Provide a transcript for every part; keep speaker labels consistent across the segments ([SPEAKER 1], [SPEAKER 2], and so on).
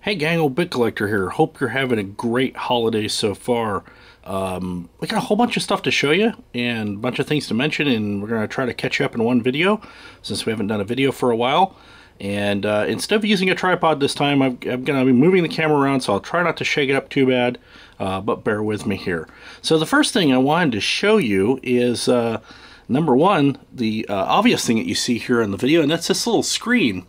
[SPEAKER 1] Hey gang, old bit collector here. Hope you're having a great holiday so far. We got a whole bunch of stuff to show you and a bunch of things to mention, and we're going to try to catch you up in one video since we haven't done a video for a while. And instead of using a tripod this time, I'm going to be moving the camera around, so I'll try not to shake it up too bad, but bear with me here. So the first thing I wanted to show you is, number one, the obvious thing that you see here in the video, and that's this little screen.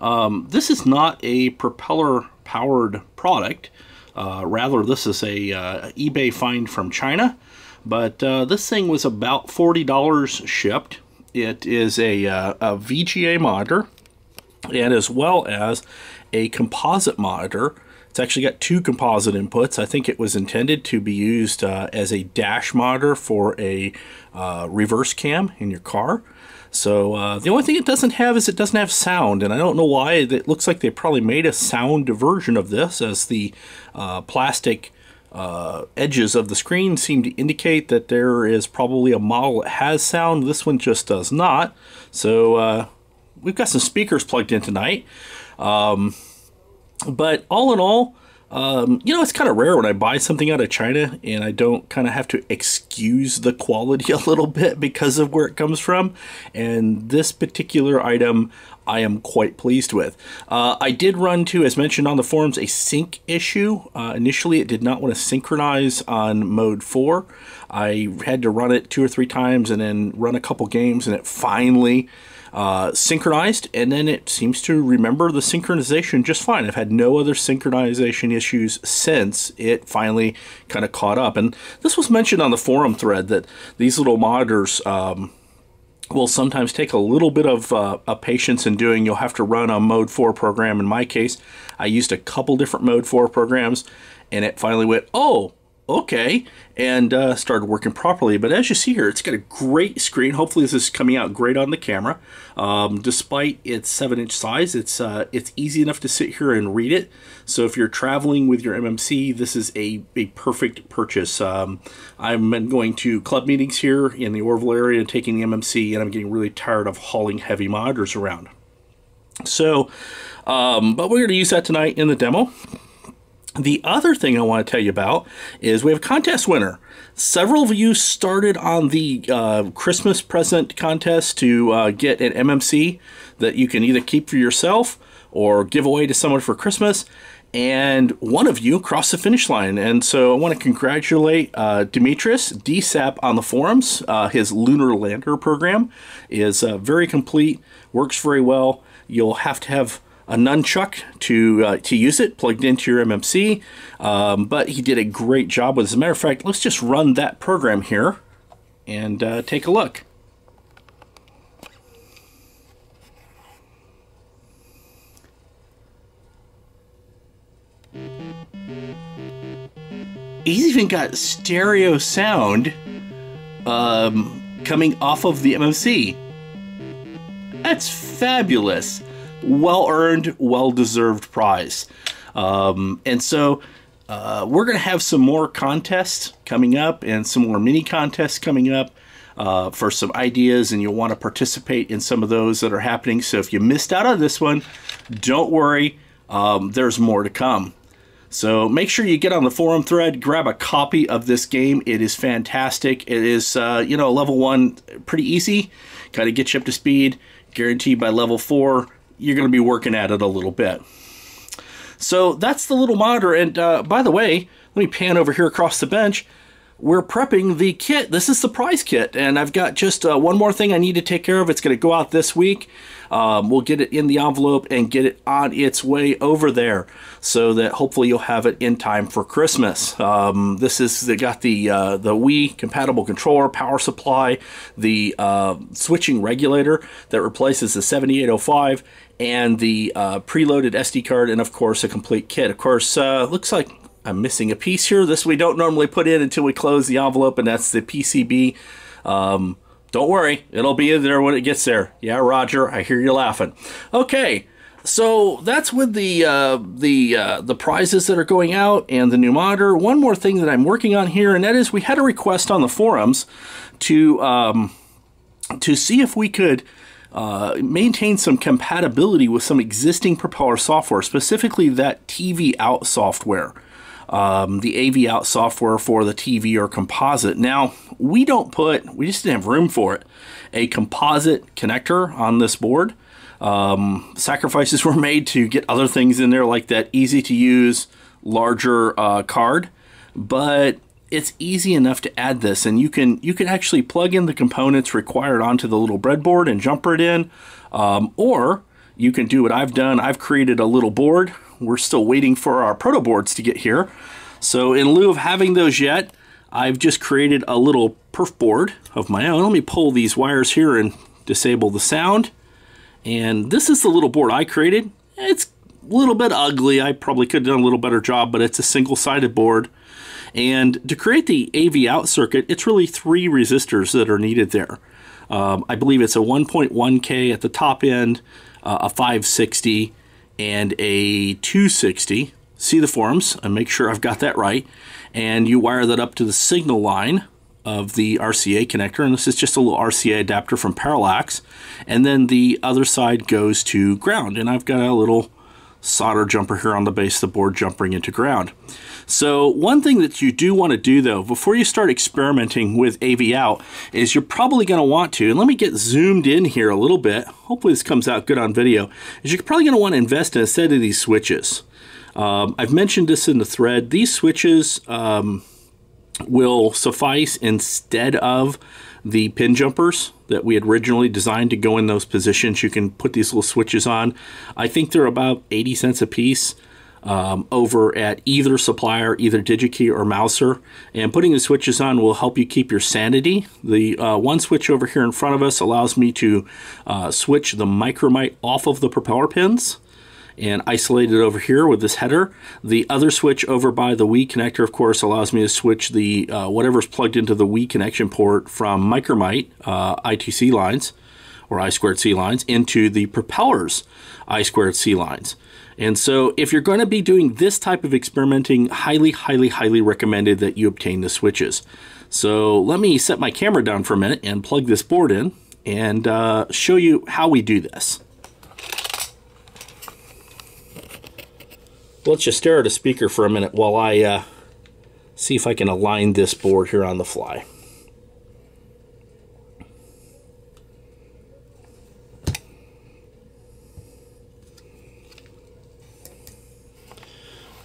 [SPEAKER 1] This is not a propeller-powered product. Rather, this is a eBay find from China. But this thing was about $40 shipped. It is a VGA monitor, and as well as a composite monitor. It's actually got two composite inputs. I think it was intended to be used as a dash monitor for a reverse cam in your car. So the only thing it doesn't have is it doesn't have sound, and I don't know why. It looks like they probably made a sound version of this, as the plastic edges of the screen seem to indicate that there is probably a model that has sound. This one just does not. So we've got some speakers plugged in tonight. But all in all, you know, it's kind of rare when I buy something out of China and I don't kind of have to excuse the quality a little bit because of where it comes from. And this particular item I am quite pleased with. I did run to, as mentioned on the forums, a sync issue. Initially, it did not want to synchronize on mode 4. I had to run it 2 or 3 times and then run a couple games, and it finally synchronized, and then it seems to remember the synchronization just fine. I've had no other synchronization issues since it finally kind of caught up. And this was mentioned on the forum thread that these little monitors will sometimes take a little bit of patience in doing. You'll have to run a mode 4 program. In my case, I used a couple different mode 4 programs, and it finally went, oh, okay, and started working properly. But as you see here, it's got a great screen. Hopefully this is coming out great on the camera. Despite its 7-inch size, it's easy enough to sit here and read it. So if you're traveling with your MMC, this is a perfect purchase. I've been going to club meetings here in the Orville area and taking the MMC, and I'm getting really tired of hauling heavy monitors around. So, but we're going to use that tonight in the demo. The other thing I want to tell you about is we have a contest winner. Several of you started on the Christmas present contest to get an MMC that you can either keep for yourself or give away to someone for Christmas. And one of you crossed the finish line. And so I want to congratulate Demetrius DSAP on the forums. His lunar lander program is very complete, works very well. You'll have to have a nunchuck to use it, plugged into your MMC, but he did a great job with it. As a matter of fact, let's just run that program here and take a look. He's even got stereo sound coming off of the MMC. That's fabulous. Well-earned, well-deserved prize. And so we're going to have some more contests coming up and some more mini contests coming up for some ideas, and you'll want to participate in some of those that are happening. So if you missed out on this one, don't worry, there's more to come. So make sure you get on the forum thread, grab a copy of this game. It is fantastic. It is, you know, level 1, pretty easy. Kind of get you up to speed. Guaranteed by level 4. You're going to be working at it a little bit. So that's the little monitor. And by the way, let me pan over here across the bench. We're prepping the kit. This is the prize kit, and I've got just one more thing I need to take care of. It's going to go out this week. We'll get it in the envelope and get it on its way over there so that hopefully you'll have it in time for Christmas. This is, they got the Wii compatible controller, power supply, the switching regulator that replaces the 7805, and the preloaded SD card, and of course a complete kit. Of course, looks like I'm missing a piece here. This we don't normally put in until we close the envelope, and that's the PCB. Don't worry, it'll be in there when it gets there. Yeah, Roger, I hear you laughing. Okay, so that's with the prizes that are going out and the new monitor. One more thing that I'm working on here, and that is we had a request on the forums to see if we could maintain some compatibility with some existing propeller software, specifically that TV out software, the AV out software for the TV or composite. Now, we just didn't have room for it, a composite connector on this board. Sacrifices were made to get other things in there like that easy to use larger card, but it's easy enough to add this, and you can actually plug in the components required onto the little breadboard and jumper it in, or you can do what I've done. I've created a little board. We're still waiting for our proto boards to get here, so in lieu of having those yet, I've just created a little perf board of my own. Let me pull these wires here and disable the sound. And this is the little board I created. It's a little bit ugly. I probably could have done a little better job, but it's a single-sided board. And to create the AV out circuit, it's really 3 resistors that are needed there. I believe it's a 1.1K at the top end, a 560, and a 260. See the forms and make sure I've got that right. And you wire that up to the signal line of the RCA connector, and this is just a little RCA adapter from Parallax, and then the other side goes to ground, and I've got a little solder jumper here on the base of the board jumping into ground. So one thing that you do want to do though before you start experimenting with AV out is you're probably going to want to, and let me get zoomed in here a little bit, hopefully this comes out good on video, is you're probably going to want to invest in a set of these switches. I've mentioned this in the thread. These switches will suffice instead of the pin jumpers that we had originally designed to go in those positions. You can put these little switches on. I think they're about 80 cents a piece over at either supplier, either DigiKey or Mouser. And putting the switches on will help you keep your sanity. The one switch over here in front of us allows me to switch the Micromite off of the propeller pins and isolate it over here with this header. The other switch over by the Wii connector, of course, allows me to switch the whatever's plugged into the Wii connection port from Micromite I2C lines, or I2C lines, into the propeller's I2C lines. And so if you're going to be doing this type of experimenting, highly, highly, highly recommended that you obtain the switches. So let me set my camera down for a minute and plug this board in and show you how we do this. Let's just stare at a speaker for a minute while I see if I can align this board here on the fly.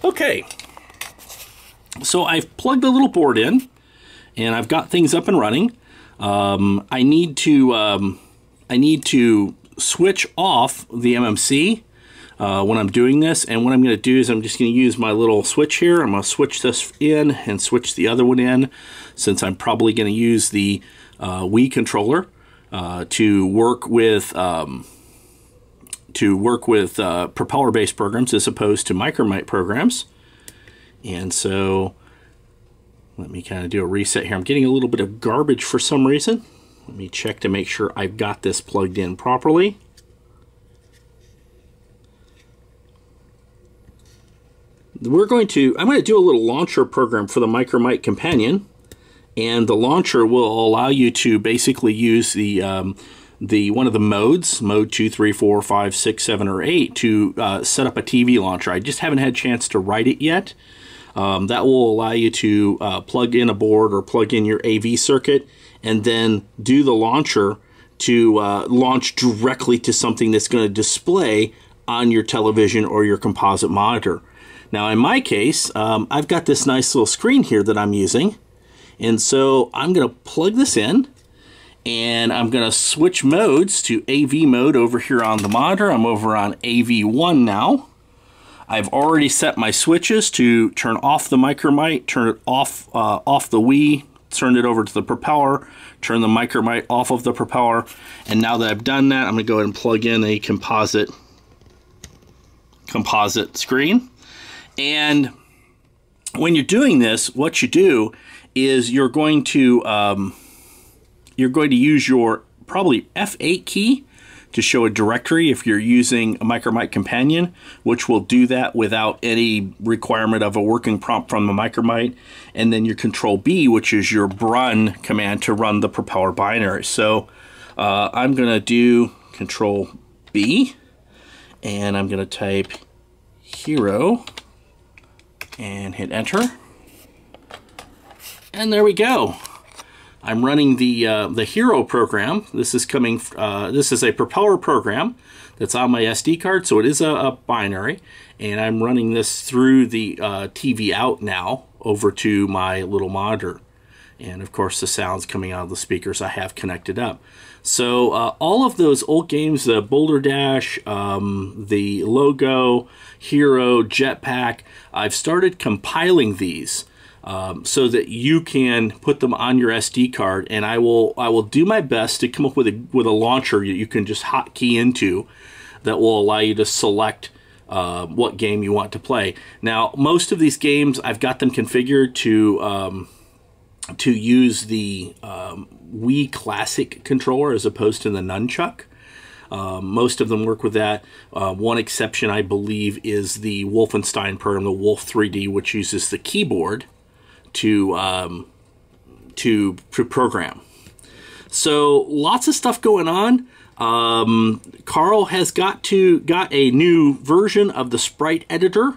[SPEAKER 1] Okay, so I've plugged the little board in and I've got things up and running. I need to switch off the MMC when I'm doing this, and what I'm going to do is I'm just going to use my little switch here. I'm going to switch this in and switch the other one in, since I'm probably going to use the Wii controller to work with propeller-based programs as opposed to Micromite programs. And so let me kind of do a reset here. I'm getting a little bit of garbage for some reason. Let me check to make sure I've got this plugged in properly. I'm going to do a little launcher program for the Micromite Companion, and the launcher will allow you to basically use the one of the modes, mode 2, 3, 4, 5, 6, 7, or 8, to set up a TV launcher. I just haven't had a chance to write it yet. That will allow you to plug in a board or plug in your AV circuit and then do the launcher to launch directly to something that's going to display on your television or your composite monitor. Now in my case, I've got this nice little screen here that I'm using, and so I'm going to plug this in, and I'm going to switch modes to AV mode over here on the monitor. I'm over on AV1 now. I've already set my switches to turn off the Micromite, turn it off the Wii, turn it over to the propeller, turn the Micromite off of the propeller, and now that I've done that, I'm going to go ahead and plug in a composite screen. And when you're doing this, what you do is you're going to use your probably F8 key to show a directory if you're using a Micromite Companion, which will do that without any requirement of a working prompt from the Micromite, and then your Control B, which is your run command to run the propeller binary. So I'm going to do Control B, and I'm going to type hero and hit enter. And there we go. I'm running the hero program. This is coming. This is a propeller program that's on my SD card, so it is a binary, and I'm running this through the TV out now over to my little monitor. And of course the sound's coming out of the speakers I have connected up. So all of those old games, the Boulder Dash, the Logo, Hero, Jetpack, I've started compiling these so that you can put them on your SD card, and I will do my best to come up with a launcher you can just hotkey into that will allow you to select what game you want to play. Now, most of these games I've got them configured to use the Wii Classic controller as opposed to the Nunchuck. Most of them work with that. One exception, I believe, is the Wolfenstein program, the Wolf 3D, which uses the keyboard to program. So lots of stuff going on. Carl has got a new version of the sprite editor.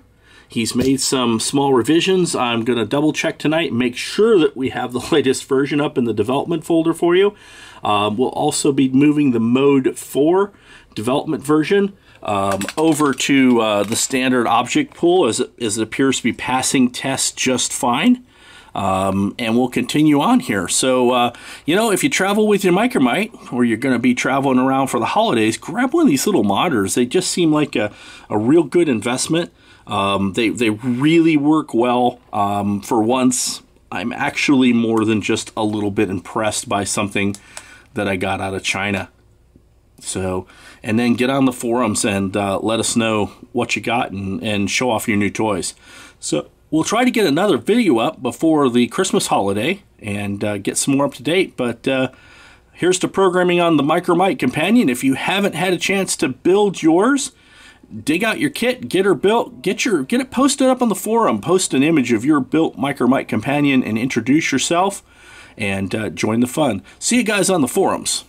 [SPEAKER 1] He's made some small revisions. I'm going to double check tonight and make sure that we have the latest version up in the development folder for you. We'll also be moving the Mode 4 development version over to the standard object pool, as it appears to be passing tests just fine. And we'll continue on here. So, you know, if you travel with your Micromite, or you're going to be traveling around for the holidays, grab one of these little monitors. They just seem like a real good investment. They really work well. For once, I'm actually more than just a little bit impressed by something that I got out of China. So, and then get on the forums and let us know what you got and show off your new toys. So we'll try to get another video up before the Christmas holiday and get some more up to date. But here's the programming on the Micromite Companion. If you haven't had a chance to build yours, dig out your kit, get her built, get it posted up on the forum, post an image of your built Micromite Companion and introduce yourself and join the fun. See you guys on the forums.